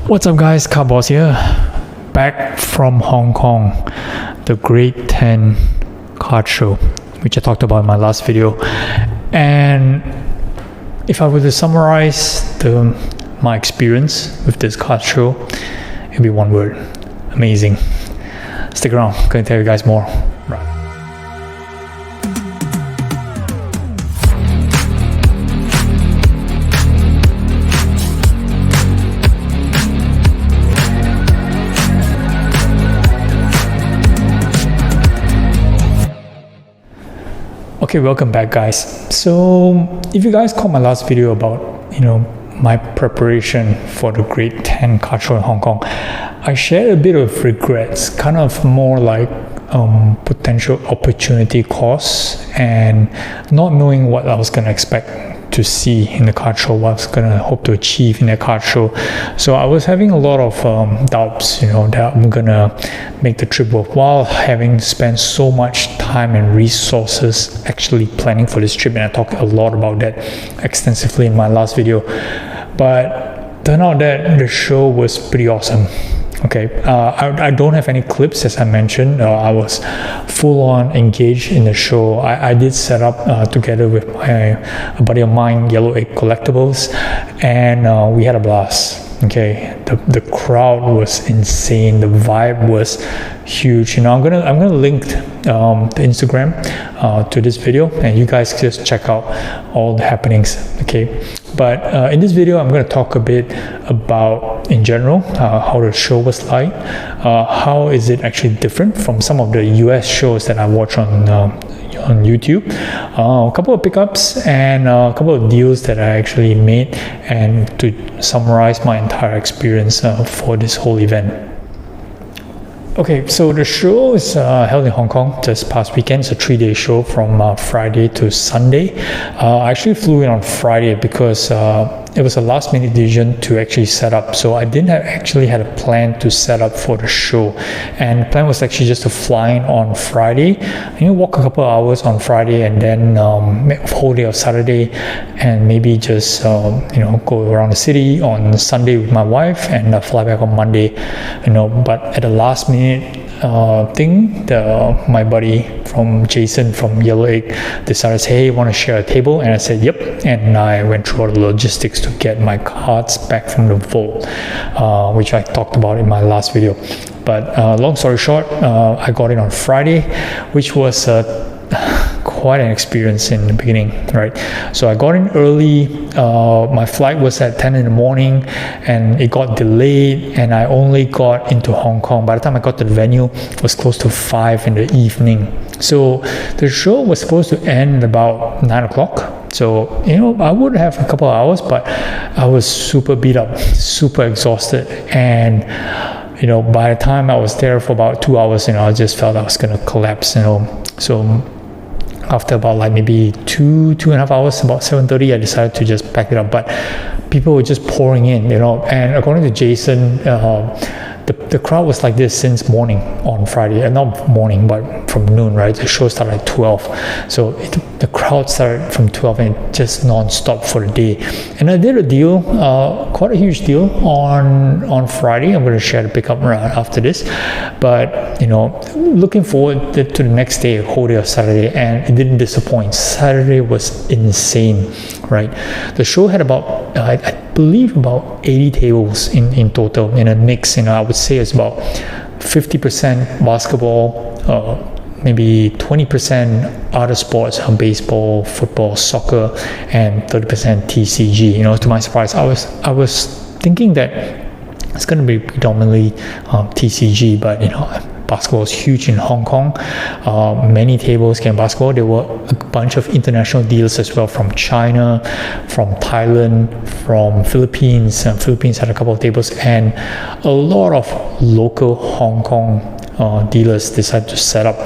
What's up guys, Car Boss here, back from Hong Kong, the Grade 10 card show, which I talked about in my last video. And if I were to summarize my experience with this card show, it'd be one word: amazing. Stick around, I'm going to tell you guys more. Right. Okay, welcome back guys. So if you guys caught my last video about my preparation for the Grade 10 card show in Hong Kong, I shared a bit of regrets, kind of more like potential opportunity costs and not knowing what I was going to expect to see in the card show, what I was going to hope to achieve in the card show. So I was having a lot of doubts, that I'm going to make the trip worthwhile, having spent so much time and resources actually planning for this trip, and I talked a lot about that extensively in my last video. But turned out that the show was pretty awesome. Okay, I don't have any clips, as I mentioned. I was full on engaged in the show. I did set up together with a buddy of mine, Yellow Egg Collectibles, and we had a blast. Okay, the crowd was insane. The vibe was huge. I'm gonna link the Instagram to this video, and you guys just check out all the happenings. Okay, but in this video I'm going to talk a bit about in general how the show was like, how is it actually different from some of the US shows that I watch on YouTube, a couple of pickups and a couple of deals that I actually made, and to summarize my entire experience for this whole event. Okay, so the show is held in Hong Kong this past weekend. It's a 3-day show from Friday to Sunday. I actually flew in on Friday because it was a last minute decision to actually set up. So I didn't actually had a plan to set up for the show. And the plan was actually just to fly in on Friday, walk a couple of hours on Friday, and then whole day of Saturday, and maybe just go around the city on Sunday with my wife, and fly back on Monday. But at the last minute thing, my buddy from Jason from Yellow Egg decided to say, hey, you want to share a table? And I said yep, and I went through all the logistics to get my cards back from the vault, which I talked about in my last video. But long story short, I got in on Friday, which was quite an experience in the beginning, right? So I got in early. My flight was at 10 in the morning and it got delayed, and I only got into Hong Kong. By the time I got to the venue, it was close to 5 in the evening. So the show was supposed to end about 9 o'clock. So, I would have a couple of hours, but I was super beat up, super exhausted. And by the time I was there for about 2 hours, I just felt I was going to collapse, So after about maybe two and a half hours, about 7:30, I decided to just pack it up. But people were just pouring in, and according to Jason, the crowd was like this since morning on Friday, and not morning, but from noon, right? The show started at 12. So the crowd started from 12 and just non-stop for the day. And I did a deal, quite a huge deal on Friday. I'm going to share the pickup right after this. But, looking forward to the next day, whole day of Saturday, and it didn't disappoint. Saturday was insane, right? The show had about, I believe about 80 tables in total, in a mix. I would say it's about 50% basketball, maybe 20% other sports, baseball, football, soccer, and 30% TCG. To my surprise, I was thinking that it's going to be predominantly TCG, but basketball is huge in Hong Kong. Many tables came basketball. There were a bunch of international deals as well, from China, from Thailand, from Philippines. Philippines had a couple of tables, and a lot of local Hong Kong dealers decided to set up.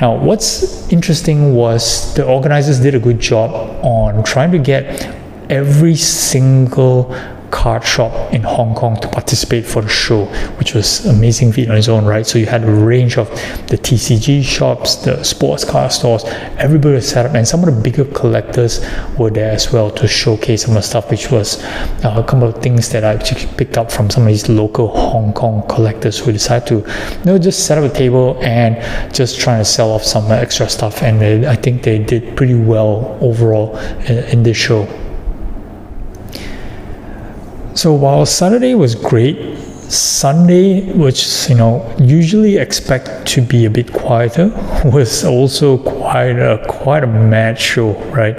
Now, what's interesting was the organizers did a good job on trying to get every single card shop in Hong Kong to participate for the show, which was amazing feat on its own, right? So you had a range of the TCG shops, the sports car stores, everybody was set up, and some of the bigger collectors were there as well to showcase some of the stuff, which was a couple of things that I actually picked up from some of these local Hong Kong collectors who decided to just set up a table and just trying to sell off some extra stuff, and I think they did pretty well overall in this show. So while Saturday was great, Sunday, which usually expect to be a bit quieter, was also quite a mad show, right?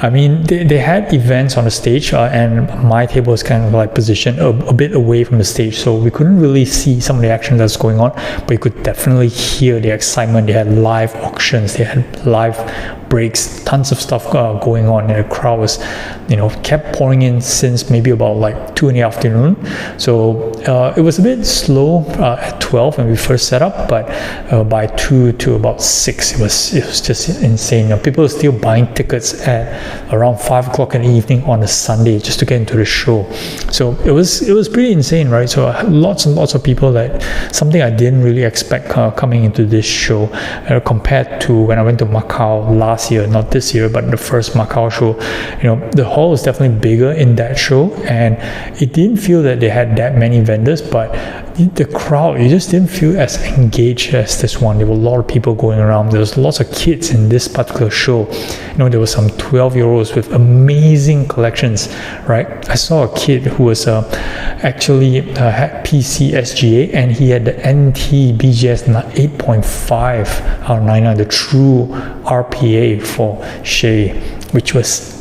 I mean, they had events on the stage, and my table was kind of like positioned a bit away from the stage, so we couldn't really see some of the action that's going on, but you could definitely hear the excitement. They had live auctions, they had live breaks, tons of stuff going on, and the crowd was kept pouring in since maybe about like 2 in the afternoon. So it was a bit slow at 12 when we first set up, but by 2 to about 6 it was just insane. People were still buying tickets at around 5 o'clock in the evening on a Sunday just to get into the show. So it was pretty insane, right? So lots and lots of people, that something I didn't really expect coming into this show compared to when I went to Macau last year, not this year, but the first Macau show. The hall was definitely bigger in that show, and it didn't feel that they had that many vendors, but the crowd, you just didn't feel as engaged as this one. There were a lot of people going around. There was lots of kids in this particular show. There were some 12-year-olds with amazing collections, right? I saw a kid who was actually had PC SGA, and he had the NT BGS 8.5 out of 99, the true RPA for Shay, which was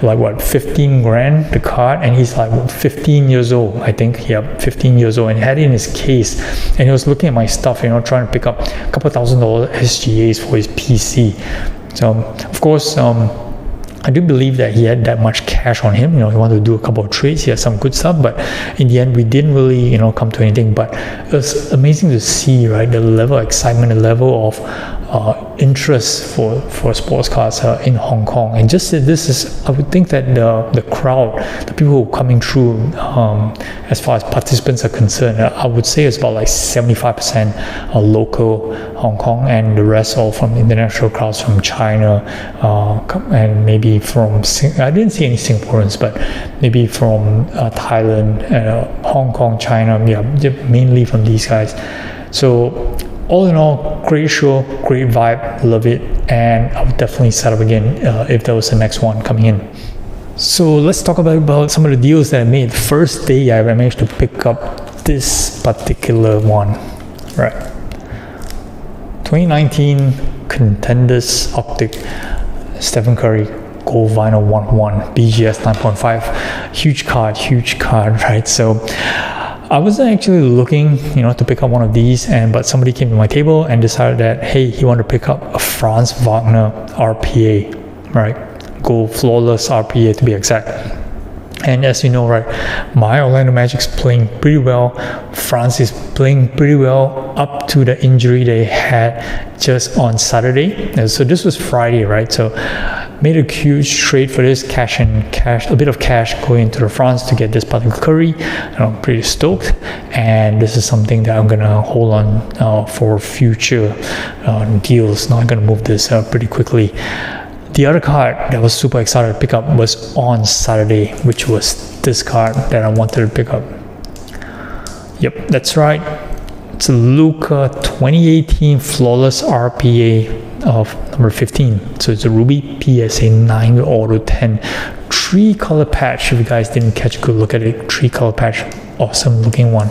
like 15 grand the card, and he's like 15 years old, I think. 15 years old, and he had it in his case, and he was looking at my stuff, trying to pick up a couple $1,000 SGAs for his PC. So of course, I do believe that he had that much cash on him. He wanted to do a couple of trades. He had some good stuff, but in the end, we didn't really, come to anything. But it was amazing to see, right, the level of excitement, the level of interest for sports cars in Hong Kong. And just this is, I would think that the crowd, the people who are coming through, as far as participants are concerned, I would say it's about like 75% local Hong Kong, and the rest all from international crowds from China, and maybe from, I didn't see any Singaporeans, but maybe from Thailand, Hong Kong, China, mainly from these guys. So all in all, great show, great vibe, love it, and I would definitely set up again if there was the next one coming in. So let's talk about some of the deals that I made. First day, I managed to pick up this particular one, right? 2019 Contenders Optic, Stephen Curry Gold Vinyl 1/1 BGS 9.5, huge card, right? So I wasn't actually looking, to pick up one of these, but somebody came to my table and decided that, hey, he wanted to pick up a Franz Wagner RPA, right? Gold Flawless RPA to be exact. And as you know, right, my Orlando Magic's playing pretty well. France is playing pretty well up to the injury they had just on Saturday. And so this was Friday, right? So made a huge trade for this, a bit of cash going into the France to get this particular Curry. I'm pretty stoked, and this is something that I'm gonna hold on for future deals. Not gonna move this pretty quickly. The other card that I was super excited to pick up was on Saturday, which was this card that I wanted to pick up. Yep, that's right. It's a Luka 2018 Flawless RPA of number 15. So it's a Ruby PSA 9 Auto 10. 3-color patch. If you guys didn't catch a good look at it, 3-color patch. Awesome looking one.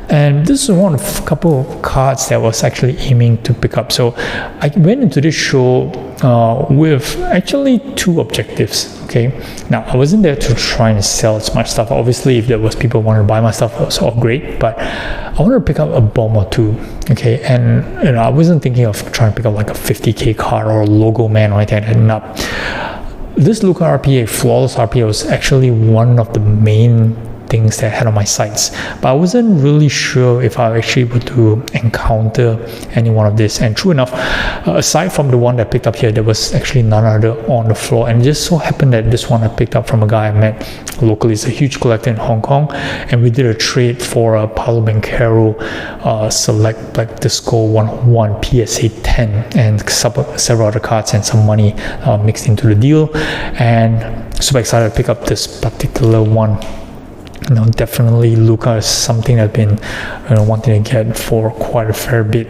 And this is one of a couple of cards that I was actually aiming to pick up. So I went into this show with actually 2 objectives. Okay, now I wasn't there to try and sell as much stuff. Obviously, if there was people wanting to buy my stuff, it was all great. But I wanted to pick up a bomb or 2. Okay, and I wasn't thinking of trying to pick up like a 50k card or a logo man or anything like that. No. This Luka RPA, Flawless RPA, was actually one of the main things that I had on my sights, but I wasn't really sure if I was actually able to encounter any one of this. And true enough, aside from the one that I picked up here, there was actually none other on the floor. And it just so happened that this one I picked up from a guy I met locally. He's a huge collector in Hong Kong, and we did a trade for a Paolo Banchero Select Black Disco 101 PSA 10 and several other cards and some money mixed into the deal. And super excited to pick up this particular one. Definitely Luca is something I've been wanting to get for quite a fair bit.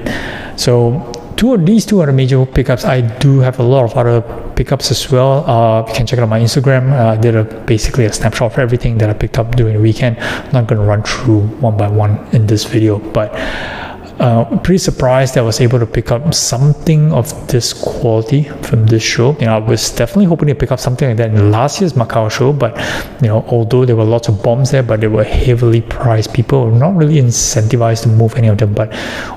So these two are the major pickups. I do have a lot of other pickups as well. You can check it out on my Instagram. I did basically a snapshot of everything that I picked up during the weekend. I'm not going to run through one by one in this video, but pretty surprised that I was able to pick up something of this quality from this show. I was definitely hoping to pick up something like that in last year's Macau show, but although there were lots of bombs there, but they were heavily priced. People were not really incentivized to move any of them. But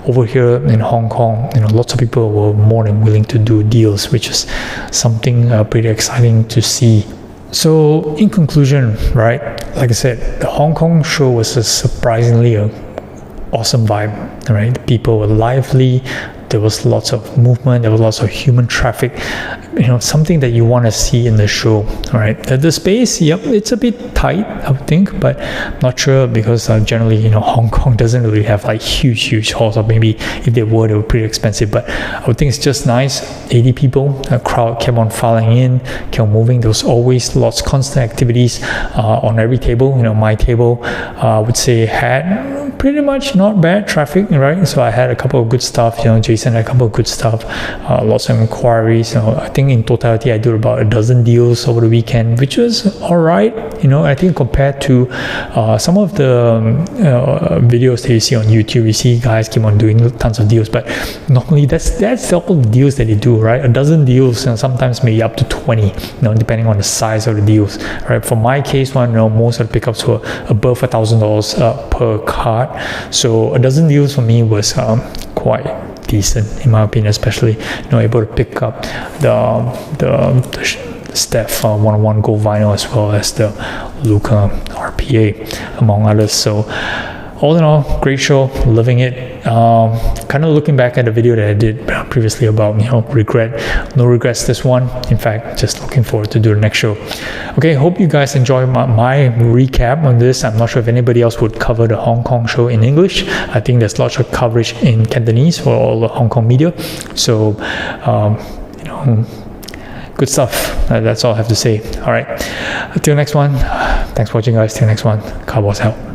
over here in Hong Kong, lots of people were more than willing to do deals, which is something pretty exciting to see. So in conclusion, right, like I said, the Hong Kong show was a surprisingly awesome vibe, right? People were lively, there was lots of movement, there was lots of human traffic, something that you want to see in the show, right? The space, yep, it's a bit tight, I would think, but not sure because generally, Hong Kong doesn't really have like huge halls, or maybe if they were pretty expensive, but I would think it's just nice. 80 people, a crowd kept on filing in, kept on moving. There was always constant activities on every table. My table, I would say, had pretty much not bad traffic, right? So I had a couple of good stuff, Jason had a couple of good stuff, lots of inquiries. I think in totality I did about a dozen deals over the weekend, which was all right. I think compared to some of the videos that you see on YouTube, you see guys keep on doing tons of deals, but normally that's all the deals that they do, right? A dozen deals, and sometimes maybe up to 20, depending on the size of the deals, right? For my case one, most of the pickups were above $1,000 per card, so a dozen deals for me was quite decent in my opinion, especially able to pick up the Steph 101 gold vinyl as well as the Luca RPA, among others. So all in all, great show, loving it. Kind of looking back at the video that I did previously about regret, no regrets this one. In fact, just looking forward to do the next show. Okay, hope you guys enjoy my recap on this. I'm not sure if anybody else would cover the Hong Kong show in English. I think there's lots of coverage in Cantonese for all the Hong Kong media. So good stuff. That's all I have to say. All right, until next one, thanks for watching guys. Till next one, Cowboys out.